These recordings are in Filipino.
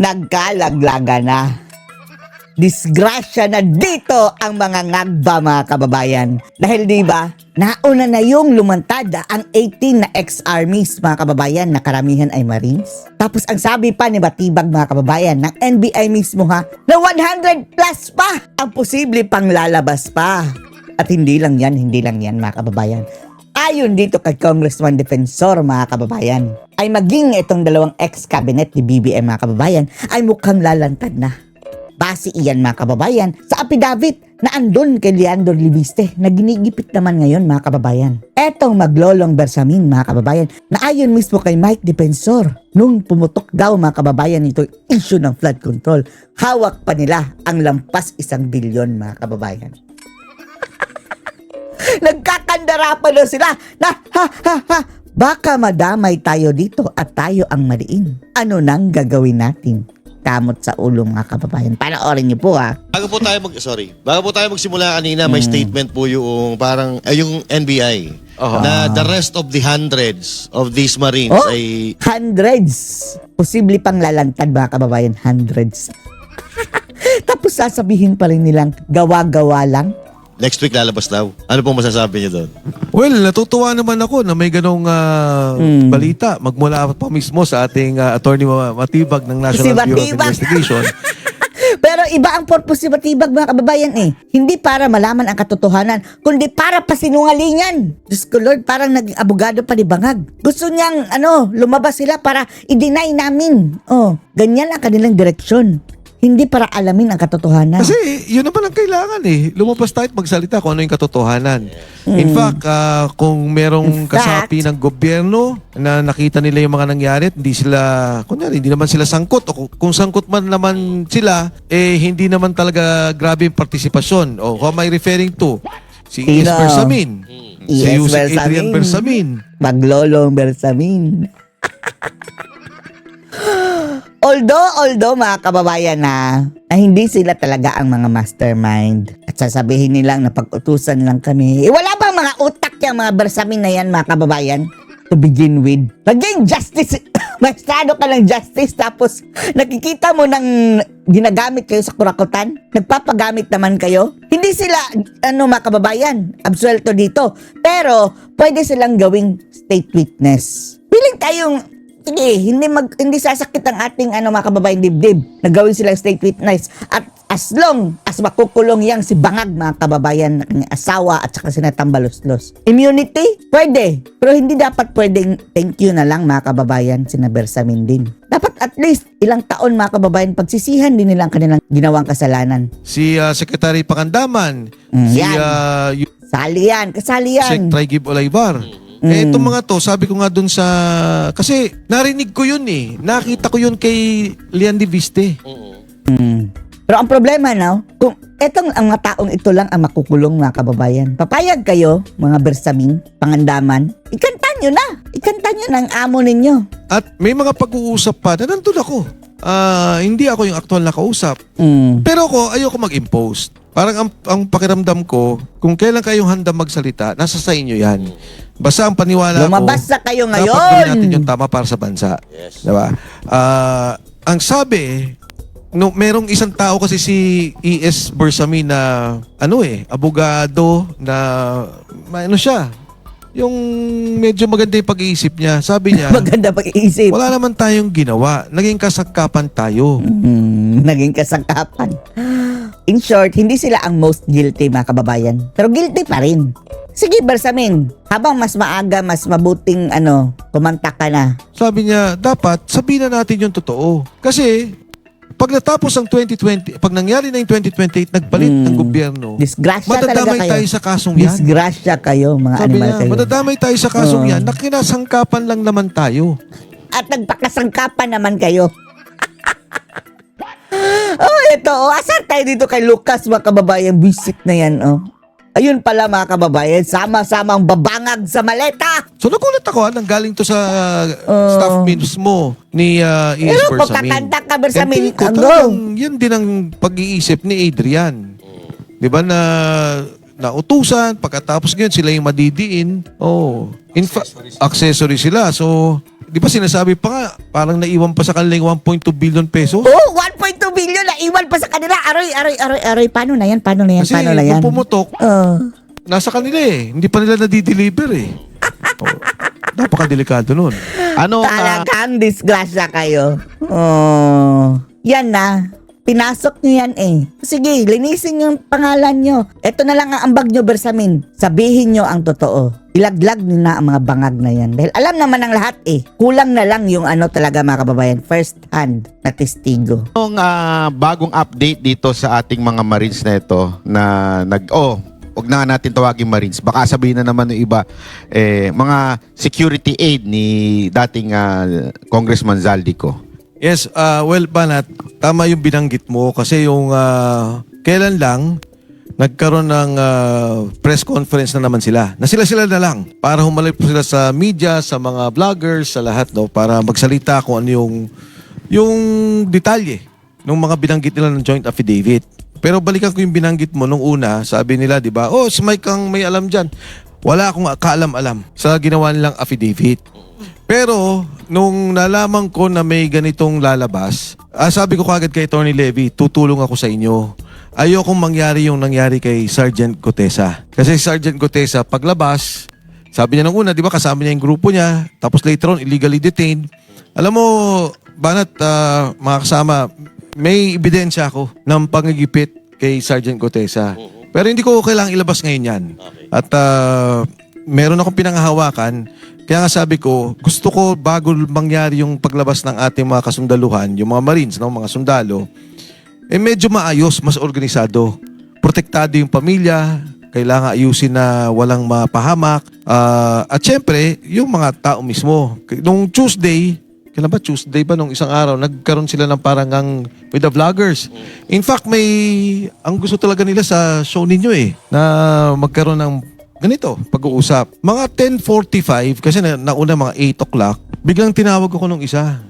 Nagkalaglaga na. Disgrasya na dito ang mga ngagba, mga kababayan. Dahil di ba, nauna na yung lumantad ang 18 na ex-armies, mga kababayan, na karamihan ay Marines. Tapos ang sabi pa ni Batibag, mga kababayan, ng NBI mismo na 100 plus pa ang posible pang lalabas pa. At hindi lang yan, mga kababayan. Ayon dito kay Congressman Defensor, mga kababayan, ay maging itong dalawang ex-cabinet ni BBM, mga kababayan, ay mukhang lalantad na. Base iyan, mga kababayan, sa affidavit na andun kay Leandro Libiste na ginigipit naman ngayon, mga kababayan. Etong maglolong Bersamin, mga kababayan, na ayon mismo kay Mike Defensor, nung pumutok daw, mga kababayan, ito issue ng flood control, hawak pa nila ang lampas 1 bilyon, mga kababayan. Nagkakandara pa daw sila na baka madamay tayo dito at tayo ang maliin. Ano nang gagawin natin? Kamot sa ulo, mga kababayan. Panoorin niyo po, ha. Bago po tayo magsimula kanina, may statement po yung parang yung NBI na the rest of the hundreds of these Marines ay hundreds. Posible pang lalantad, mga kababayan, hundreds. Tapos sasabihin pa rin nilang gawa-gawa lang. next week lalabas daw. Ano pong masasabi niyo doon? Well, natutuwa naman ako na may ganong balita magmula pa mismo sa ating attorney Matibag ng National Bureau of Investigation. Pero iba ang purpose ni Matibag, mga kababayan eh. Hindi para malaman ang katotohanan, kundi para pasinungalingan. Diyos ko Lord, parang naging abogado pa ni Bangag. Gusto niyang lumabas sila para i-deny namin. Ganyan ang kanilang direksyon. Hindi para alamin ang katotohanan. Kasi yun naman ang kailangan eh. Lumabas tayo at magsalita kung ano yung katotohanan. In fact, kung merong kasapi ng gobyerno na nakita nila yung mga nangyari, hindi sila, kunyari, hindi naman sila sangkot. O kung sangkot man naman sila, hindi naman talaga grabe yung partisipasyon. O who am I referring to? Si E.S. Bersamin. Si Yusek Adrian Bersamin. Maglolong Bersamin. Although mga kababayan na hindi sila talaga ang mga mastermind at sasabihin nilang na pag-utusan lang kami, wala bang mga utak yung mga Bersamin na yan, mga kababayan? To begin with, naging justice, maestrado ka ng justice, tapos nakikita mo ng ginagamit kayo sa kurakutan, nagpapagamit naman kayo. Hindi sila, mga kababayan, absuelto dito, pero pwede silang gawing state witness. Piling tayong sige, hindi sasakit ang ating mga kababayan dibdib. Nagawin silang state witness. At as long as makukulong yang si Bangag, mga kababayan, na kanyang asawa at saka sinatambalos-los. Immunity? Pwede. Pero hindi dapat pwedeng thank you na lang, mga kababayan, sina Bersamin din. Dapat at least ilang taon, mga kababayan, pagsisihan din nilang kanilang ginawang kasalanan. Si Secretary Pakandaman. Kasali yan. Sec. Trigib Olaybar. Itong mga to, sabi ko nga dun sa... Kasi narinig ko yun eh. Nakita ko yun kay Leon Libiste. Pero ang problema kung ang mga taong ito lang ang makukulong, mga kababayan, papayag kayo, mga Bersamin, Pangandaman, ikanta nyo na. Ikanta nyo ng amo ninyo. At may mga pag-uusap pa na nandun ako. Hindi ako yung aktual na kausap. Pero ako, ayoko mag-impose. Parang ang pakiramdam ko, kung kailan kayong handa magsalita, nasa sa inyo yan. Basta ang paniwala lumabas na kayo ngayon. Dapat gawin natin yung tama para sa bansa. Yes. Diba? Ang sabi, merong isang tao kasi si E.S. Bersamin na, abogado na, siya, yung medyo maganda yung pag-iisip niya. Sabi niya, maganda pag-iisip. Wala naman tayong ginawa. Naging kasangkapan tayo. Naging kasangkapan. In short, hindi sila ang most guilty, mga kababayan. Pero guilty pa rin. Sige, Bersamin, habang mas maaga, mas mabuting kumanta ka na. Sabi niya, dapat sabihin na natin yung totoo. Kasi, pag natapos ang 2020, pag nangyari na yung 2028, nagpalit ng gobyerno, disgrasya madadamay tayo sa kasong yan. Disgrasya kayo, mga Sabi animal niya, kayo. madadamay tayo sa kasong yan, nakinasangkapan lang naman tayo. At nagpakasangkapan naman kayo. Ito, asan tayo dito kay Lucas, mga kababayan, visit na yan, Ayun pala, mga kababayan, sama-samang babangag sa maleta. So nagulat ako, nanggaling to sa staff mismo ni E.S. Pero Bersamin. pagkakanta ka, Bersamin, Yan din ang pag-iisip ni Adrian. Di ba na na utusan, pagkatapos ngayon sila yung madidiin. Oh, accessory sila. So, di ba sinasabi pa nga, parang naiwan pa sa kanila yung 1.2 billion pesos? Oh, 1.2 billion na iwan pa sa kanila. Aroy. Paano na yan? Kasi kung pumutok, Oh. nasa kanila eh. Hindi pa nila nadideliver eh. Oh, napakadelikado nun. Ano Talagang disgrasya kayo. Oh. Yan na. Pinasok nyo yan eh. Sige, linisin yung pangalan nyo. Ito na lang ang ambag nyo, Bersamin. Sabihin nyo ang totoo. Ilaglag nyo na ang mga bangag na yan. Dahil alam naman ng lahat eh. Kulang na lang yung ano talaga mga kababayan. First hand na testigo. Anong bagong update dito sa ating mga Marines na ito na wag na natin tawagin Marines. Baka sabihin na naman ng iba, mga security aid ni dating Congressman Zaldico. Yes, well, Banat, tama yung binanggit mo kasi yung kailan lang nagkaroon ng press conference na naman sila. Na sila na lang para humalip po sila sa media, sa mga vloggers, sa lahat, no, para magsalita kung ano yung detalye ng mga binanggit nila ng joint affidavit. Pero balikan ko yung binanggit mo nung una, sabi nila, di ba, oh, si Mike ang may alam dyan. Wala akong kaalam-alam sa ginawa nilang affidavit. Pero, nung nalaman ko na may ganitong lalabas, sabi ko kagad kay Tony Levy, tutulong ako sa inyo. Ayokong mangyari yung nangyari kay Sergeant Gutesa. Kasi Sergeant Gutesa, paglabas, sabi niya nung una, di ba, kasama niya yung grupo niya, tapos later on, illegally detained. Alam mo, Banat, mga kasama, may ebidensya ako ng pangigipit kay Sergeant Gutesa. Pero hindi ko kailangang ilabas ngayon yan. At meron akong pinanghahawakan. Kaya nga sabi ko, gusto ko bago mangyari yung paglabas ng ating mga kasundaluhan, yung mga Marines, no, mga sundalo, medyo maayos, mas organisado. Protektado yung pamilya, kailangan ayusin na walang mapahamak. At syempre, yung mga tao mismo. Nung Tuesday, kailan ba Tuesday ba nung isang araw, nagkaroon sila ng parang with the vloggers. In fact, ang gusto talaga nila sa show ninyo na magkaroon ng ganito, pag-uusap. Mga 10:45, kasi nauna mga 8 o'clock, biglang tinawag ako nung isa.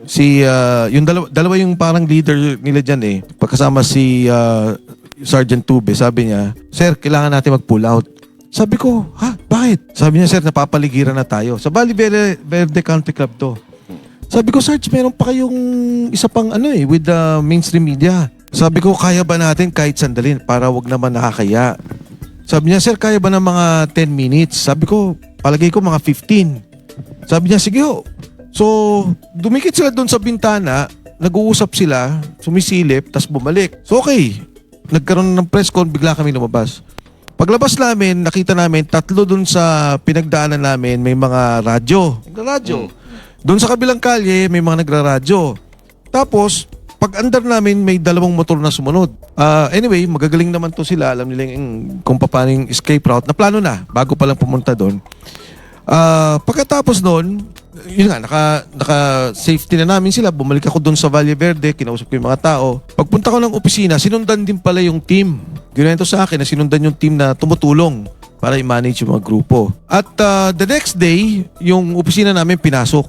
Yung dalawa yung parang leader nila dyan pagkasama si Sergeant Tube, sabi niya, "Sir, kailangan natin mag-pull out." Sabi ko, "Ha? Bakit?" Sabi niya, "Sir, napapaligiran na tayo." Sa Valle Verde Country Club to. Sabi ko, "Sarge, meron pa kayong isa pang with the mainstream media." Sabi ko, "Kaya ba natin kahit sandali para wag naman nakakaya?" Sabi niya, "Sir, kaya ba ng mga 10 minutes?" Sabi ko, "Palagay ko mga 15. Sabi niya, "Sige ho." So, dumikit sila doon sa bintana, nag-uusap sila, sumisilip, tas bumalik. So, okay. Nagkaroon ng press con, bigla kami lumabas. Paglabas namin, nakita namin, 3 doon sa pinagdaanan namin, may mga radyo. Doon sa kabilang kalye, may mga nagraradyo. Tapos, pag andar namin, may 2 motor na sumunod. Anyway, magagaling naman to sila. Alam nila kung paano yung escape route. Na plano na, bago pa lang pumunta doon. Pagkatapos noon, yun nga, naka-safety na namin sila. Bumalik ako doon sa Valle Verde, kinausap ko yung mga tao. Pagpunta ko ng opisina, sinundan din pala yung team. Ginento sa akin na sinundan yung team na tumutulong para i-manage yung mga grupo. At the next day, yung opisina namin pinasok.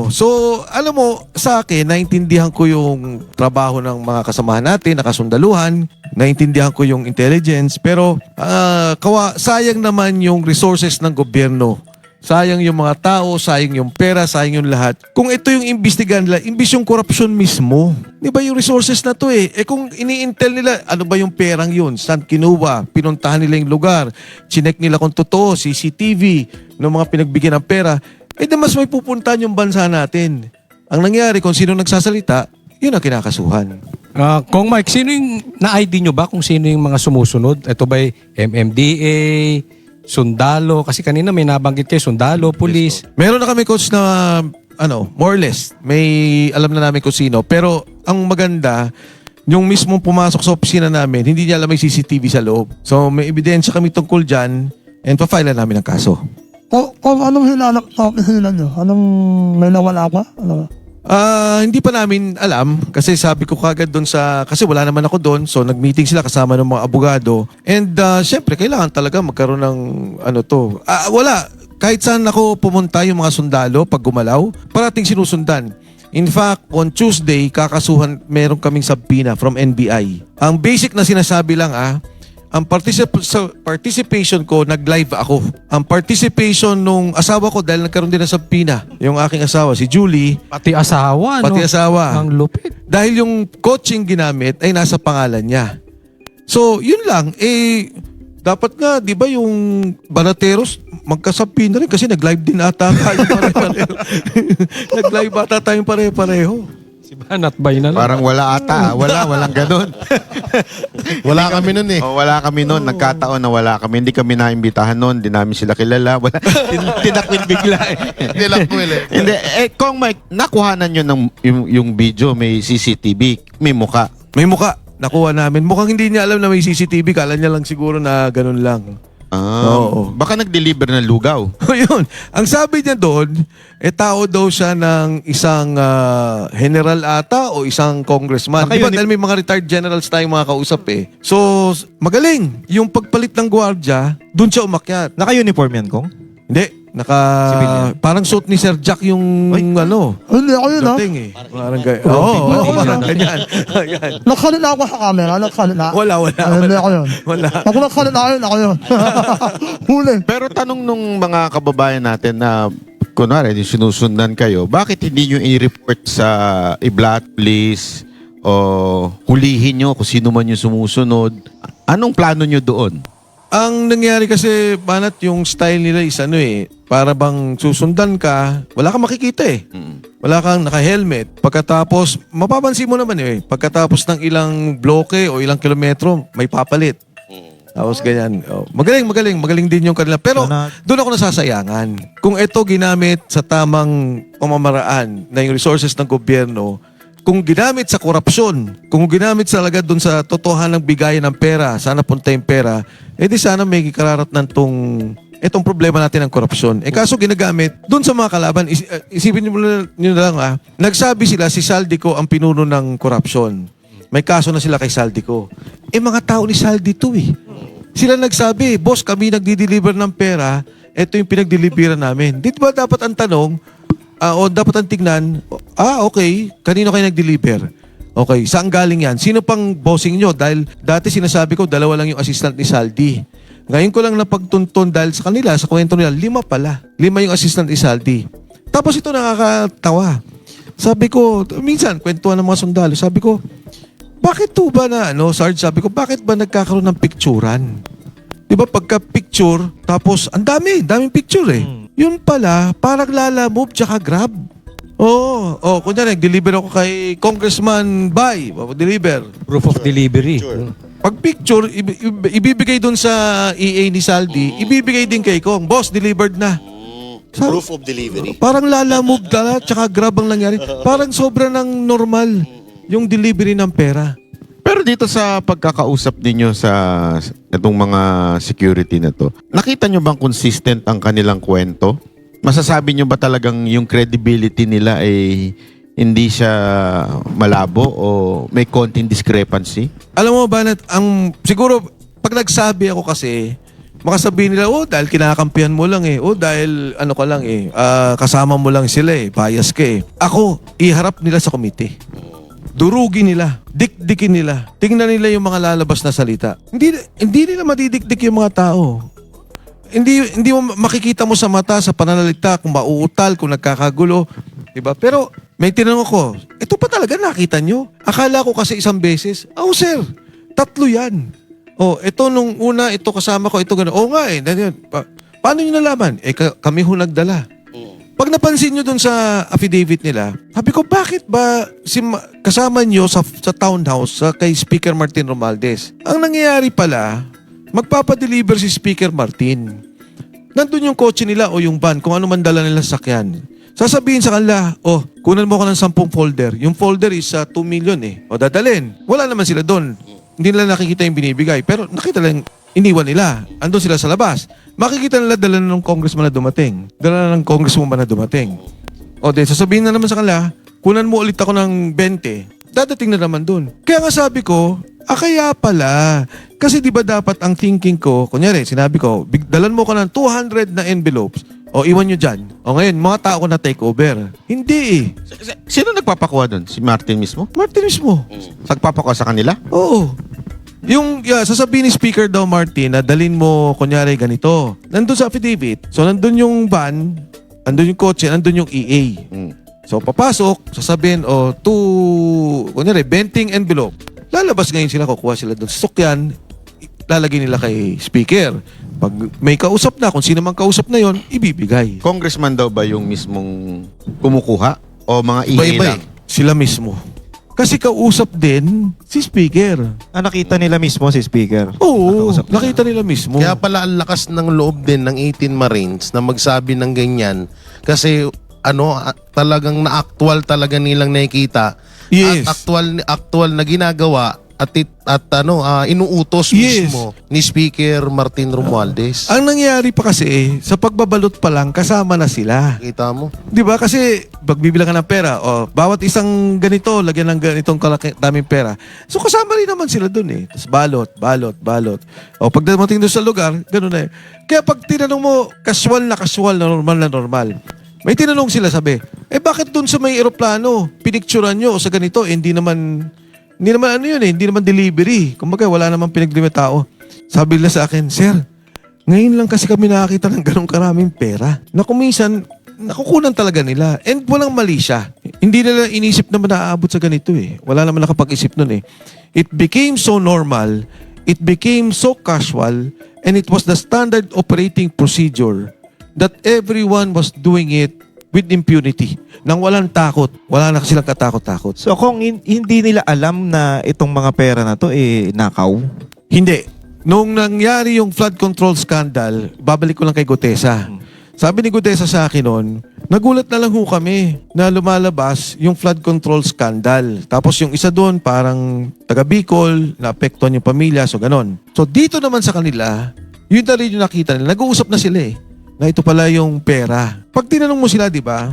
So, alam mo, sa akin, naintindihan ko yung trabaho ng mga kasamahan natin, nakasundaluhan, naintindihan ko yung intelligence, pero sayang naman yung resources ng gobyerno. Sayang yung mga tao, sayang yung pera, sayang yung lahat. Kung ito yung imbestigahan nila, imbis yung korupsyon mismo. Di ba yung resources na to kung ini-intel nila, ano ba yung perang yun? Saan kinuha? Pinuntahan nila yung lugar. Chinek nila kung totoo, CCTV, ng mga pinagbigyan ng pera. Mas may pupuntahan yung bansa natin. Ang nangyari, kung sino nagsasalita, yun ang kinakasuhan. Kung Mike, sino yung na-ID nyo ba kung sino yung mga sumusunod? Ito ba'y MMDA, sundalo? Kasi kanina may nabanggit kayo, sundalo, pulis. Meron na kami, coach, na more or less, may alam na namin kung sino. Pero ang maganda, yung mismong pumasok sa opisina namin, hindi niya alam may CCTV sa loob. So may ebidensya kami tungkol dyan and pa-file na namin ang kaso. Kung anong hinala nyo? Anong may nawala pa? Hindi pa namin alam kasi sabi ko kagad doon kasi wala naman ako doon, so nag-meeting sila kasama ng mga abogado and syempre kailangan talaga magkaroon ng wala, kahit saan ako pumunta yung mga sundalo pag gumalaw, parating sinusundan. In fact, on Tuesday, kakasuhan, meron kaming subpoena from NBI. Ang basic na sinasabi lang Ang sa participation ko, nag-live ako. Ang participation nung asawa ko, dahil nagkaroon din ng sabpina, yung aking asawa, si Julie, Pati asawa, no? pati asawa. Ang lupit. Dahil yung coaching ginamit ay nasa pangalan niya. So, yun lang. Dapat nga, di ba yung Banateros, magkasabi na rin kasi nag-live din ata tayo pare-pareho. Nag-live ata tayong pare-pareho. Si Banat Bay na lang. Parang wala ata. Walang ganun. Wala kami nun eh. Wala kami noon. Nagkataon na wala kami. Hindi kami naimbitahan noon. Hindi namin sila kilala. Tinakwil bigla eh. Tinakwil eh. Hindi. Kung Mike, nakuhanan nyo ng yung video, may CCTV, may muka. May muka. Nakuha namin. Mukhang hindi niya alam na may CCTV. Kala niya lang siguro na ganun lang. Oo. Baka nag-deliver ng lugaw. Yun. Ang sabi niya doon, tao daw siya ng isang general ata o isang congressman. Di ba? Dahil may mga retired generals tayong mga kausap eh. So, magaling. Yung pagpalit ng gwardiya, doon siya umakyat. Naka-uniform yan, Kong? Hindi. Civilian. Parang suit ni Sir Jack yung ano. Hindi ako yun, ha? Dating eh. Parang ganyan. Oo, parang ganyan. Ganyan. Nagkalit na ako sa camera, nagkalit na. Wala. Hindi ako yun. Wala. Ako nagkalit na yun, ako yun. Huli. Pero tanong nung mga kababayan natin na kunwari, sinusundan kayo, bakit hindi nyo i-report sa i-block police o hulihin nyo kung sino man yung sumusunod? Anong plano nyo doon? Ang nangyari kasi, Banat, yung style nila is para bang susundan ka, wala kang makikita eh. Wala kang naka-helmet. Pagkatapos, mapapansin mo naman pagkatapos ng ilang bloke o ilang kilometro, may papalit. Tapos ganyan. Magaling din yung kanila. Pero doon ako nasasayangan. Kung ito ginamit sa tamang pamamaraan na yung resources ng gobyerno, kung ginamit sa korupsyon, kung ginamit talaga doon sa totohanang bigayan ng pera, sana punta yung pera, di sana may kararatnan itong problema natin ng korupsyon. Kaso ginagamit doon sa mga kalaban, isipin niyo na lang nagsabi sila si Saldico ang pinuno ng korupsyon. May kaso na sila kay Saldico. Mga tao ni Saldi to eh. Sila nagsabi, boss, kami nagdi-deliver ng pera, ito yung pinag-deliveran namin. Di ba dapat ang tanong, o dapat ang tignan, okay, kanino kayo nag-deliver? Okay, saan galing yan? Sino pang bossing nyo? Dahil dati sinasabi ko, 2 lang yung assistant ni Saldi. Ngayon ko lang napagtuntun dahil sa kanila, sa kwento nila, 5 pala. 5 yung assistant ni Saldi. Tapos ito nakakatawa. Sabi ko, minsan, kwentuhan ng mga sundalo, sabi ko, bakit to ba na, Sarge, sabi ko, bakit ba nagkakaroon ng picturean? Di ba pagka-picture, tapos ang daming picture eh. Yun pala, parang Lala Move tsaka Grab. Kunyari, nag-deliver ako kay Congressman Bay. Deliver. Proof of delivery. Pag picture, ibibigay dun sa EA ni Saldi, ibibigay din kay Kong. Boss, delivered na. Proof of delivery. Parang Lala Move tsaka Grab ang nangyari. Parang sobra ng normal yung delivery ng pera. Pero dito sa pagkakausap ninyo sa itong mga security na to, nakita nyo bang consistent ang kanilang kwento? Masasabi nyo ba talagang yung credibility nila ay hindi siya malabo o may konting discrepancy? Alam mo ba, siguro pag nagsabi ako kasi, makasabihin nila, dahil kinakampihan mo lang dahil ka lang kasama mo lang sila bias ka Ako, iharap nila sa komite. Durugin nila, dikdikin nila, tingnan nila yung mga lalabas na salita. Hindi nila madidikdik yung mga tao. Hindi mo makikita mo sa mata, sa pananalita, kung mauutal, kung nagkakagulo. Diba? Pero may tinanong ko, ito pa talaga nakita nyo? Akala ko kasi 1 beses. Sir, 3 yan. Ito nung una, ito kasama ko, ito gano'n. Nga paano nyo nalaman? Kami ho nagdala. Pag napansin nyo dun sa affidavit nila, sabi ko, bakit ba kasama nyo sa townhouse kay Speaker Martin Romualdez? Ang nangyayari pala, magpapadeliver si Speaker Martin. Nandun yung kotse nila o yung van, kung ano man dala nila sa sakyan. Sasabihin sa kanila, kunan mo ka ng 10 folder. Yung folder is 2 million dadalhin. Wala naman sila doon. Hindi nila nakikita yung binibigay. Pero nakita lang, iniwan nila. Andun sila sa labas. Makikita nila dala na ng congressman na dumating. Dala na ng congresswoman na dumating. Sasabihin na naman sa kanila, kunan mo ulit ako ng 20. Dadating na naman dun. Kaya nga sabi ko, kaya pala. Kasi di ba dapat ang thinking ko, kunyari, sinabi ko, dalan mo ka ng 200 na envelopes. Iwan nyo dyan. Ngayon, mga tao ko na take over. Hindi Sino nagpapakuha doon? Si Martin mismo? Martin mismo. Nagpapakuha sa kanila? Oo. sasabihin ni Speaker daw Martin na dalin mo, kunyari, ganito. Nandun sa affidavit. So, nandun yung van, nandun yung kotse, nandun yung EA. So, papasok, sasabihin, kunyari, venting envelope. Lalabas ngayon sila, kukuha sila doon. Sukyan, lalagay nila kay Speaker. Pag may kausap na, kung sino mang kausap na yon, ibibigay. Congressman daw ba yung mismong kumukuha? O mga EA Iba-iba lang? sila mismo. Kasi kausap din si Speaker. Nakita nila mismo si Speaker. Oo, Nakausap nila. nakita nila mismo. Kaya pala ang lakas ng loob din ng 18 Marines na magsabi ng ganyan kasi talagang na-actual talaga nilang nakikita. Yes. At actual na ginagawa at inuutos Yes. mismo ni Speaker Martin Romualdez. Ang nangyari pa kasi, sa pagbabalot pa lang, kasama na sila. Kita mo? Di ba? Kasi, pagbibilang ka ng pera, bawat isang ganito, lagyan ng ganitong daming pera. So, kasama rin naman sila dun eh. Tapos balot. Pag dumating doon sa lugar, ganun na eh. Kaya pag tinanong mo, casual na normal. May tinanong sila, sabi, bakit dun sa may eroplano, pinicturan nyo o sa ganito, hindi naman hindi naman delivery. Kumbaga, wala naman pinagdumi tao. Sabi nila sa akin, Sir, ngayon lang kasi kami nakakita ng ganong karaming pera na kung minsan, nakukunan talaga nila. And walang mali siya. Hindi nila inisip naman na aabot sa ganito eh. Wala naman nakapag-isip nun eh. It became so normal, it became so casual, and it was the standard operating procedure that everyone was doing it with impunity. Nang walang takot. Wala na silang katakot-takot. So kung hindi nila alam na itong mga pera na to nakaw. Hindi. Nung nangyari yung flood control scandal, babalik ko lang kay Gutesa. Sabi ni Gutesa sa akin noon, nagulat na lang ho kami na lumalabas yung flood control scandal. Tapos yung isa doon parang taga Bicol, naapektuhan yung pamilya, so ganon. So dito naman sa kanila, yun na rin yung nakita nila. Nag-uusap na sila eh, na ito pala yung pera. Pag tinanong mo sila, di ba,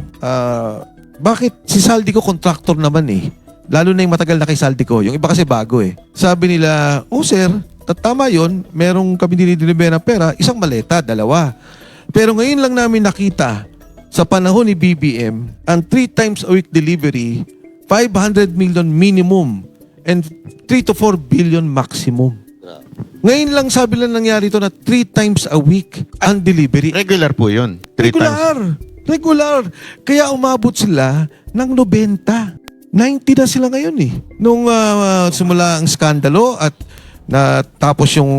bakit si Saldico contractor naman eh? Lalo na yung matagal na kay Saldico. Yung iba kasi bago eh. Sabi nila, sir, tama yun, merong kami dinideliver na pera, isang maleta, 2. Pero ngayon lang namin nakita sa panahon ni BBM, ang 3 times a week delivery, 500 million minimum and 3 to 4 billion maximum. Ngayon lang sabi lang nangyari ito na 3 times a week ang delivery. Regular po yun. 3 times. Regular. Kaya umabot sila ng 90. 90 na sila ngayon eh. Nung simula ang skandalo at tapos yung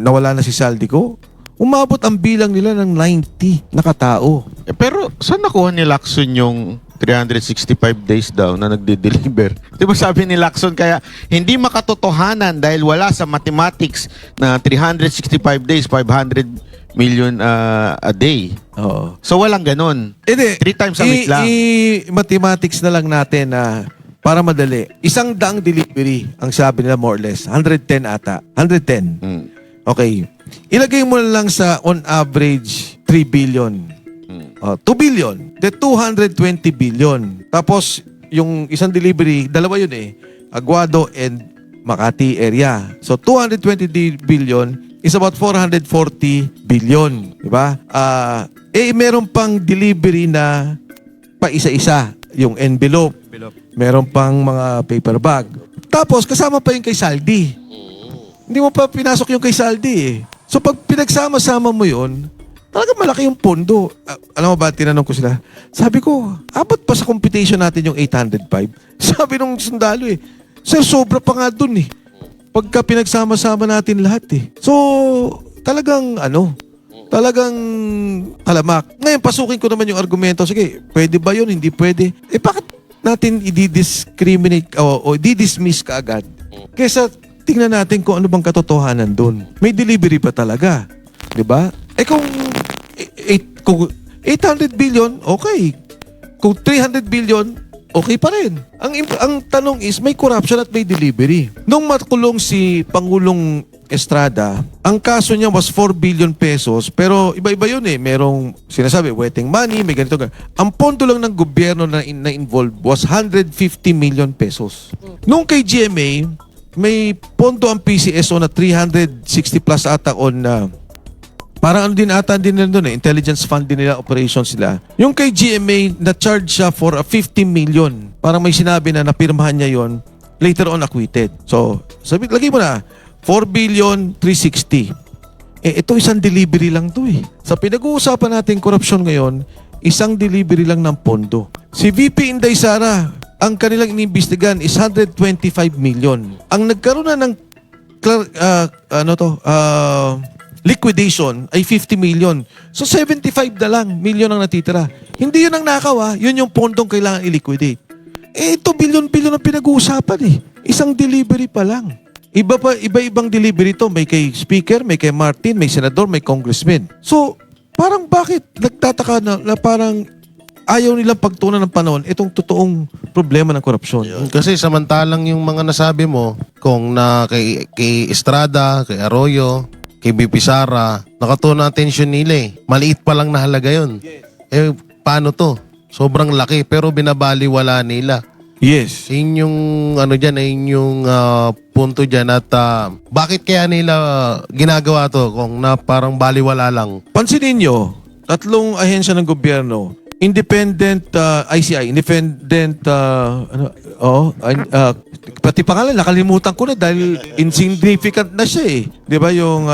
nawala na si Saldico, umabot ang bilang nila ng 90 na katao. Pero saan nakuha ni Lacson yung 365 days daw na nagde-deliver? Di ba sabi ni Lacson kaya hindi makatotohanan dahil wala sa mathematics na 365 days, 500 million a day. Oo. So walang ganun. 3 times a week lang. I-mathematics na lang natin na para madali. 100 delivery ang sabi nila more or less. 110 ata. 110. Okay. Ilagay mo na lang sa on average 3 billion. 2 billion. The 220 billion. Tapos yung isang delivery, dalawa yun eh. Aguado and Makati area. So 220 billion is about 440 billion. Diba? Meron pang delivery na pa isa-isa. Yung envelope. Meron pang mga paper bag. Tapos kasama pa yung kay Saldi. Hindi mo pa pinasok yung kay Saldi eh. So pag pinagsama-sama mo yun, talaga malaki yung pondo. Alam mo ba, tinanong ko sila. Sabi ko, abot pa sa computation natin yung 805? Sabi nung sundalo eh, Sir, sobra pa nga dun eh. Pagka pinagsama-sama natin lahat eh. So, talagang talagang talamak. Ngayon, pasukin ko naman yung argumento. Sige, pwede ba yun? Hindi pwede. Bakit natin i-discriminate o i-dismiss ka agad? Kesa tingnan natin kung ano bang katotohanan dun. May delivery pa talaga. Diba? Kung 800 billion, okay. Kung 300 billion, okay pa rin. Ang tanong is, may corruption at may delivery. Nung makulong si Pangulong Estrada, ang kaso niya was 4 billion pesos, pero iba-iba yun eh. Merong sinasabi, wetting money, may ganito. Ang pondo lang ng gobyerno na involved was 150 million pesos. Nung kay GMA, may pondo ang PCSO na 360 plus ata on parang din nila doon eh. Intelligence fund din nila, operations nila. Yung kay GMA, na-charge siya for 50 million. Parang may sinabi na napirmahan niya yon, later on acquitted. So, lagay mo na, 4,360,000,000. Ito isang delivery lang to eh. Sa pinag-uusapan natin korupsyon ngayon, isang delivery lang ng pondo. Si VP Inday Sara, ang kanilang iniimbestigahan is 125 million. Ang nagkaroon na ng liquidation ay 50 million. So 75 na lang million ang natitira. Hindi yun ang nakaw yun yung pondong kailangan i-liquidate. Ito bilyon-bilyon ang pinag-uusapan eh. Isang delivery pa lang. Iba-ibang delivery to. May kay speaker, may kay Martin, may senador, may congressman. So, parang bakit nagtataka na parang ayaw nilang pagtunan ng panahon itong totoong problema ng korupsyon. Kasi samantalang yung mga nasabi mo, kung na kay Estrada, kay Arroyo, kay BP Sara, nakatuon ang atensyon nila eh. Maliit pa lang na halaga yun. Paano to? Sobrang laki pero binabaliwala nila. Yes. Yun yung yung punto dyan at bakit kaya nila ginagawa to kung na parang baliwala lang? Pansinin nyo, tatlong ahensya ng gobyerno, independent ICI, independent pati pangalan nakalimutan ko na dahil insignificant na siya eh. 'Di ba yung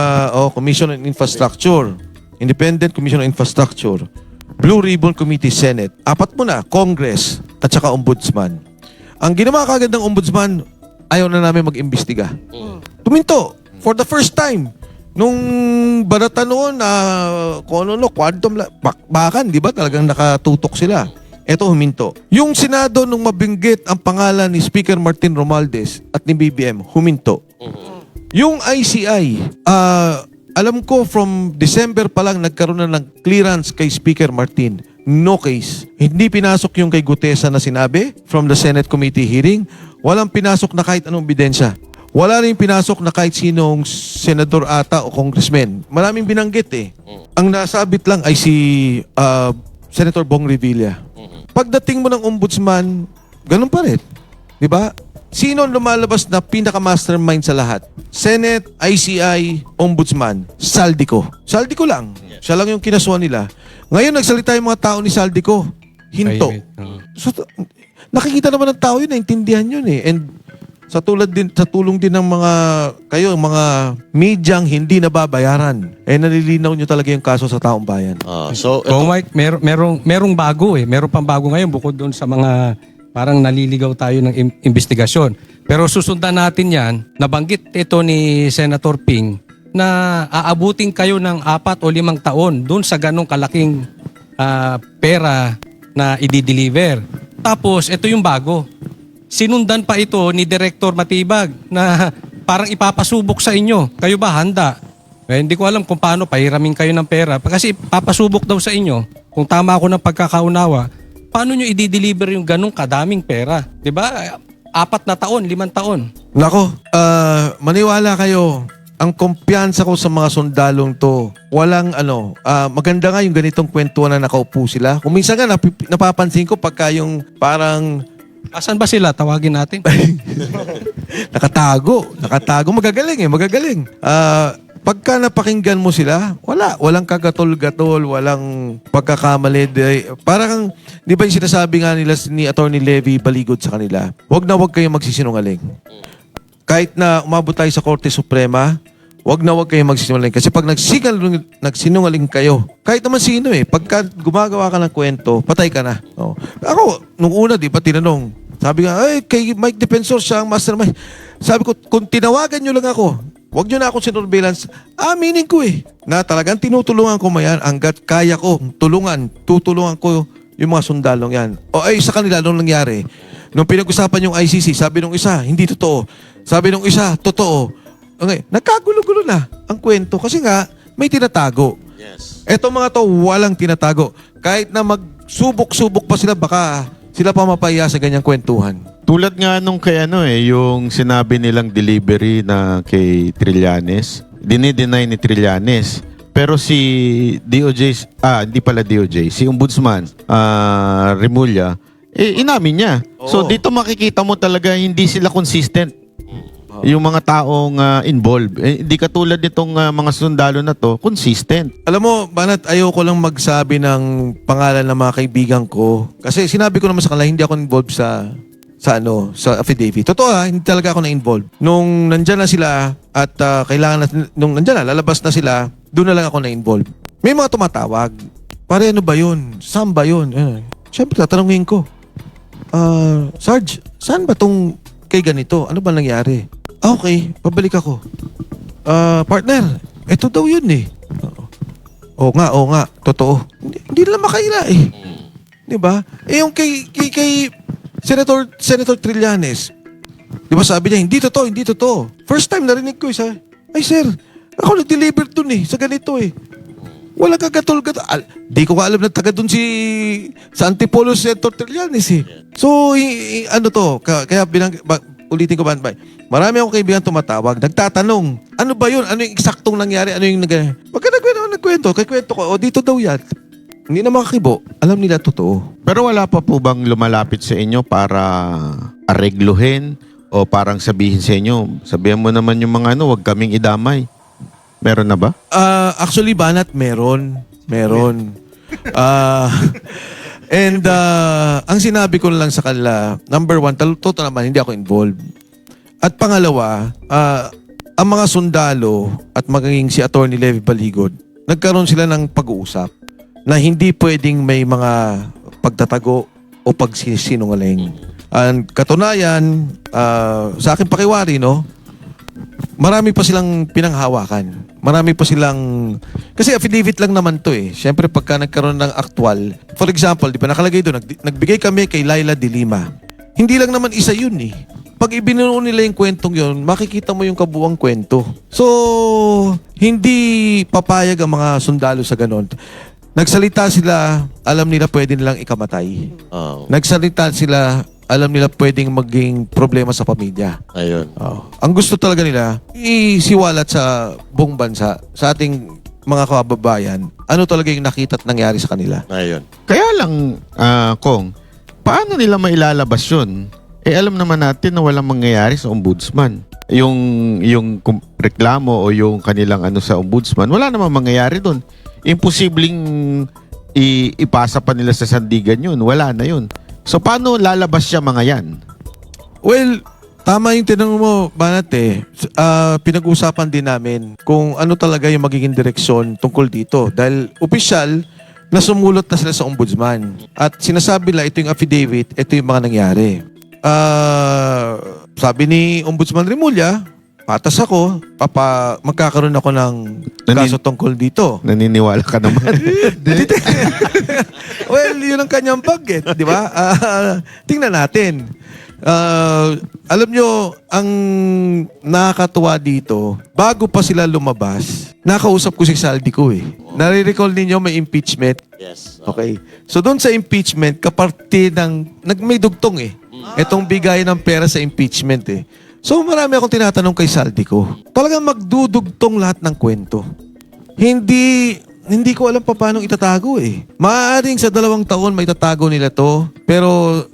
Commission on Infrastructure, Independent Commission on Infrastructure, Blue Ribbon Committee, Senate, apat mo na, Congress at saka Ombudsman. Ang ginawa kagad ng Ombudsman, ayaw na namin mag-imbestiga. Tuminto for the first time. Nung barata noon, quantum, bakbakan, di ba? Talagang nakatutok sila. Eto, huminto. Yung Senado, nung mabinggit ang pangalan ni Speaker Martin Romualdez at ni BBM, huminto. Yung ICI, alam ko from December pa lang nagkaroon na ng clearance kay Speaker Martin. No case. Hindi pinasok yung kay Gutesa na sinabi from the Senate Committee hearing. Walang pinasok na kahit anong ebidensya. Wala rin pinasok na kahit sinong senador ata o congressman. Maraming binanggit eh. Ang nasabit lang ay si Senator Bong Revilla. Pagdating mo ng ombudsman, ganun pa rin. Di ba? Sino ang lumalabas na pinaka-mastermind sa lahat? Senate, ICI, Ombudsman, Saldico. Saldico lang. Siya lang yung kinasuhan nila. Ngayon, nagsalita yung mga tao ni Saldico. Hinto. So, nakikita naman ng tao yun, naintindihan yun eh. And sa tulong din ng mga medyang hindi nababayaran. Nalilinaw nyo talaga yung kaso sa taong bayan. So, Mike, merong bago eh. Meron pang bago ngayon bukod doon sa mga parang naliligaw tayo ng investigasyon. Pero susundan natin yan, nabanggit ito ni Senator Ping na aabutin kayo ng 4 o 5 taon doon sa ganong kalaking pera na i-deliver. Tapos, ito yung bago. Sinundan pa ito ni Director Matibag na parang ipapasubok sa inyo. Kayo ba handa? Hindi ko alam kung paano pahiramin kayo ng pera. Kasi papasubok daw sa inyo, kung tama ako ng pagkakaunawa, paano nyo i-deliver yung ganong kadaming pera? 'Di ba? 4 na taon, 5 taon. Nako, maniwala kayo. Ang kumpiyansa ko sa mga sundalong to, walang maganda nga yung ganitong kwentuhan na nakaupo sila. Kung minsan nga napapansin ko pagka yung parang Asan ba sila? Tawagin natin. nakatago, magagaling. Pagka napakinggan mo sila, walang kagatol-gatol, walang pagkakamali. Parang, di ba yung sinasabi nga nila ni Attorney Levy Baligod sa kanila, wag kayong magsisinungaling. Kahit na umabot tayo sa Korte Suprema, wag kayong magsisinungaling. Kasi pag nagsinungaling kayo, kahit naman sino pagka gumagawa ka ng kwento, patay ka na. Ako, nung una, di ba, tinanong, sabi nga, kay Mike Defensor siya ang mastermind. Sabi ko, kung tinawagan nyo lang ako, wag nyo na akong sinurveillance. Aminin ko na talagang tinutulungan ko mayan hanggat kaya ko tutulungan ko yung mga sundalong yan. Sa kanila, nung nangyari, nung pinag-usapan yung ICC, sabi nung isa, hindi totoo. Sabi nung isa, totoo. Okay, nagkagulo-gulo na ang kwento kasi nga, may tinatago. yes. Etong mga to, walang tinatago. Kahit na magsubok-subok pa sila, baka sila pa mapaya sa ganyang kwentuhan. Tulad nga nung kay yung sinabi nilang delivery na kay Trillanes, dinideny ni Trillanes. Pero si DOJ, hindi pala DOJ, si Ombudsman, Remulla, inamin niya. So dito makikita mo talaga hindi sila consistent. Yung mga taong involved. Hindi katulad nitong mga sundalo na to, consistent. Alam mo, Banat, ayoko lang magsabi ng pangalan ng mga kaibigan ko. Kasi sinabi ko naman sa kanila, hindi ako involved sa sa affidavit. Totoo hindi talaga ako na-involved. Nung nandyan na sila at nung nandyan na, lalabas na sila, doon na lang ako na-involved. May mga tumatawag. Pare, ano ba yun? Saan ba yun? Siyempre, tatanungin ko. Sarge, saan ba tong kay ganito? Ano ba nangyari? Okay, pabalik ako. Partner, eto daw yun eh. Oo nga, totoo. Hindi nila makaila eh. Di ba? Eh yung kay Senator Trillanes, di ba sabi niya, hindi totoo. First time narinig ko isa, ay sir, ako nag-deliver dun eh, sa ganito eh. Wala kagatol-gatol. Di ko alam na taga dun sa Antipolo Senator Trillanes eh. So, kaya ulitin ko ba? Marami akong kaibigan tumatawag, nagtatanong, ano ba yun? Ano yung eksaktong nangyari? Ano yung Pagka nagkwento, kay kwento ko, dito daw yan. Hindi na makakibo. Alam nila totoo. Pero wala pa po bang lumalapit sa inyo para aregluhin o parang sabihin sa inyo, sabihan mo naman yung mga wag kaming idamay. Meron na ba? Actually, Banat, meron. Ang sinabi ko lang sa kanila, number one, totoo naman, hindi ako involved. At pangalawa, ang mga sundalo at maging si Atty. Levy Baligod, nagkaroon sila ng pag-uusap na hindi pwedeng may mga pagtatago o pagsisinungaling. Ang katunayan, sa akin pakiwari, no? Marami pa silang pinanghawakan. Marami pa silang... Kasi affidavit lang naman to eh. Siyempre pagka nagkaroon ng actual... For example, di ba nakalagay doon, nagbigay kami kay Laila de Lima. Hindi lang naman isa yun eh. Pag ibinuo nila yung kwentong yun, makikita mo yung kabuang kwento. So, hindi papayag ang mga sundalo sa ganon. Nagsalita sila, alam nila pwede nilang ikamatay. Nagsalita sila, alam nila pwedeng maging problema sa pamilya. Ayun. Ang gusto talaga nila, isiwalat sa buong bansa, sa ating mga kababayan, ano talaga yung nakita at nangyari sa kanila. Ayun. Kaya lang, Kong, paano nila mailalabas yun? Alam naman natin na walang mangyayari sa ombudsman. Yung reklamo o yung kanilang sa ombudsman, wala namang mangyayari doon. Imposibleng ipasa pa nila sa sandigan yun. Wala na yun. So, paano lalabas siya mga yan? Well, tama yung tinanong mo, Banat eh. Pinag-usapan din namin kung ano talaga yung magiging direksyon tungkol dito. Dahil opisyal na sumulot na sila sa ombudsman. At sinasabi nila, ito yung affidavit, ito yung mga nangyari. Sabi ni Ombudsman Remulla, patas ako, magkakaroon ako ng kaso tungkol dito. Naniniwala ka naman. Well, yun ang kanyang budget, di ba? Tingnan natin. Alam nyo, ang nakakatuwa dito, bago pa sila lumabas, nakausap ko si Saldico eh. Nare-recall ninyo may impeachment? Yes. Okay. So doon sa impeachment, kaparte ng, may dugtong eh. Itong bigay ng pera sa impeachment eh. So marami akong tinatanong kay Saldico. Talagang magdudugtong lahat ng kwento. Hindi ko alam pa paano itatago eh. Maaaring sa 2 taon may itatago nila to, pero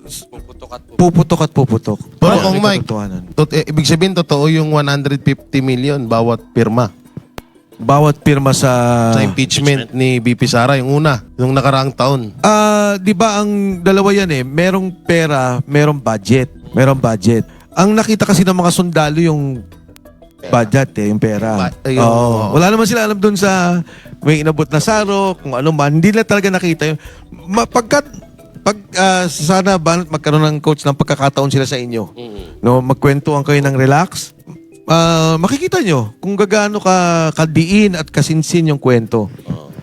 puputok at puputok. Pero Wala kung may Mike, katotohanan. ibig sabihin, totoo yung 150 million bawat pirma Bawat pirma sa impeachment ni BP Sara, yung una, yung nakaraang taon. Di ba ang dalawa yan eh, merong pera, merong budget. Ang nakita kasi ng mga sundalo yung budget eh, yung pera. Oo. Wala naman sila alam dun sa may inabot na saro, kung ano man. Hindi nila talaga nakita yun. Sana ba magkaroon ng coach ng pagkakataon sila sa inyo. No, magkwentuhan kayo ng relax. Makikita nyo kung gaano kadiin at kasinsin yung kwento.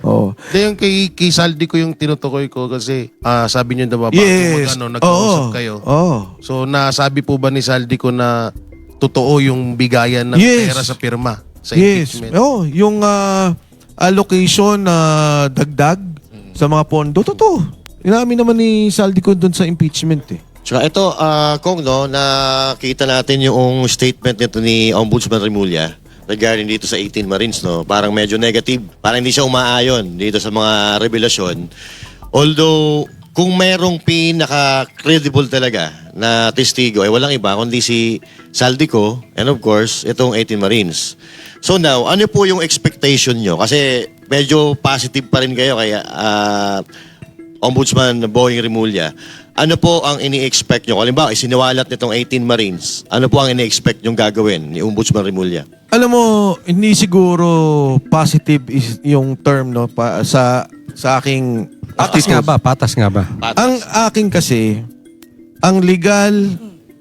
Hindi, yung kay Saldi ko yung tinutukoy ko kasi sabi niyo diba Yes. nagkausap kayo. So nasabi po ba ni Saldi ko na totoo yung bigayan ng Yes. pera sa pirma sa Yes. impeachment? Yung allocation na dagdag sa mga pondo, totoo. Inamin naman ni Saldico doon sa impeachment eh. Tsaka ito, Kong, no, nakita natin yung statement nito ni Ombudsman Remulla regarding dito sa 18 Marines, no. Parang medyo negative. Parang hindi siya umaayon dito sa mga revelasyon. Although, kung merong pinaka-credible talaga na testigo, ay walang iba kundi si Saldico and of course, itong 18 Marines. So now, ano po yung expectation nyo? Kasi medyo positive pa rin kayo kaya Ombudsman Boying Remulla. ano po ang ini-expect nyo? Halimbawa, isiniwalat nitong 18 Marines. Ano po ang ini-expect nyong gagawin ni Ombudsman Remulla? Alam mo, hindi siguro positive is yung term no sa aking Patas nga ba? Patas nga ba? Ang aking kasi, ang legal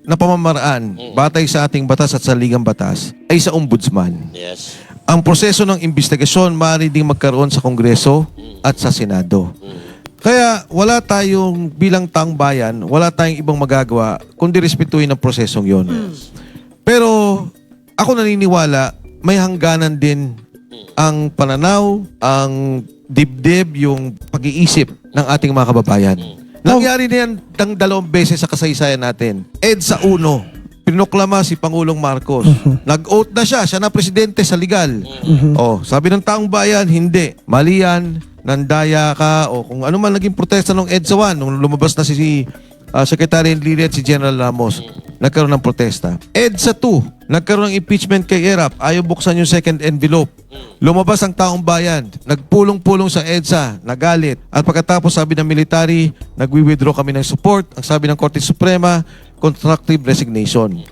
na pamamaraan batay sa ating batas at sa ligang batas ay sa ombudsman. Yes. Ang proseso ng investigasyon maaari ding magkaroon sa Kongreso at sa Senado. Kaya wala tayong bilang taong bayan, wala tayong ibang magagawa kundi respetuhin ang prosesong yon. Pero ako naniniwala may hangganan din ang pananaw, ang dibdib, yung pag-iisip ng ating mga kababayan. Nangyari na yan ng 2 beses sa kasaysayan natin. EDSA 1, pinoklama si Pangulong Marcos. Nag-oath na siya na presidente sa legal. Oh, sabi ng taong bayan, hindi. Mali yan, nandaya ka, o kung ano man naging protesta ng EDSA 1, nung lumabas na si Secretary Enrile at si General Ramos, nagkaroon ng protesta. EDSA 2, nagkaroon ng impeachment kay ERAP, ayaw buksan yung second envelope. Lumabas ang taong bayan, nagpulong-pulong sa EDSA, nagalit. At pagkatapos sabi ng military, nagwi-withdraw kami ng support. Ang sabi ng Korte Suprema, constructive resignation.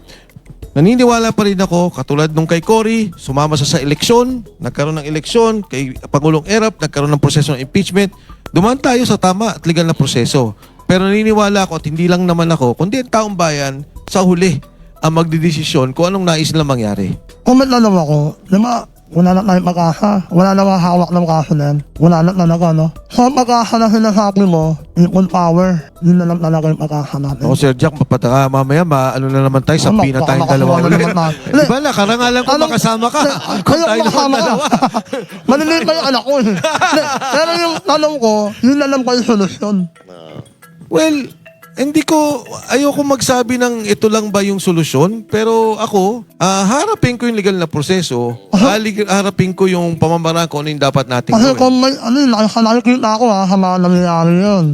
Naniniwala pa rin ako, katulad nung kay Cory, sumama siya sa eleksyon, nagkaroon ng eleksyon, kay Pangulong ERAP, nagkaroon ng proseso ng impeachment. Dumaan tayo sa tama at legal na proseso. Pero naniniwala ako, at hindi lang naman ako, kundi ang taong bayan, sa huli, ang magdidesisyon kung anong nais nila mangyari. Comment na lang ako, wala na tayong pag-asa, wala na hawak ng kaso na yan, wala na talaga, no? Sa pag-asa na sinasabi mo, equal power, yun na lang talaga yung pag-asa natin. Ako, Sir Jack, mapataka mamaya, ano na naman tayo, sa pina tayong dalawa Baka ulit. naman tayo. Di ba na, karangalan ko makasama ka. Kung Kaya tayo naman makasama ka. dalawa. Maliliit pa yung anak ko. Pero yung tanong ko, yun na lang pa yung solusyon. Well, ayoko magsabi ng ito lang ba yung solusyon, pero ako, harapin ko yung legal na proseso, harapin ko yung pamamaraan kung ano yung dapat natin Kasi gawin. kung may, nakikita ako sa mga nangyayari yun.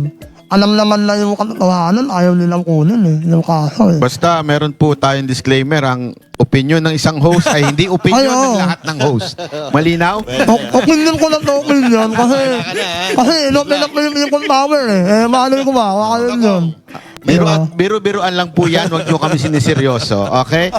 Alam naman na yung katotohanan, ayaw nilang kunin yung kaso eh. Basta meron po tayong disclaimer, ang opinion ng isang host ay hindi opinion Ay, oo. ng lahat ng host. Malinaw? Opinion ko lang na opinion kasi yung power eh. Malay ko ba? Waka yun yun. Biro-biroan lang po yan, huwag nyo kami siniseryoso. Okay?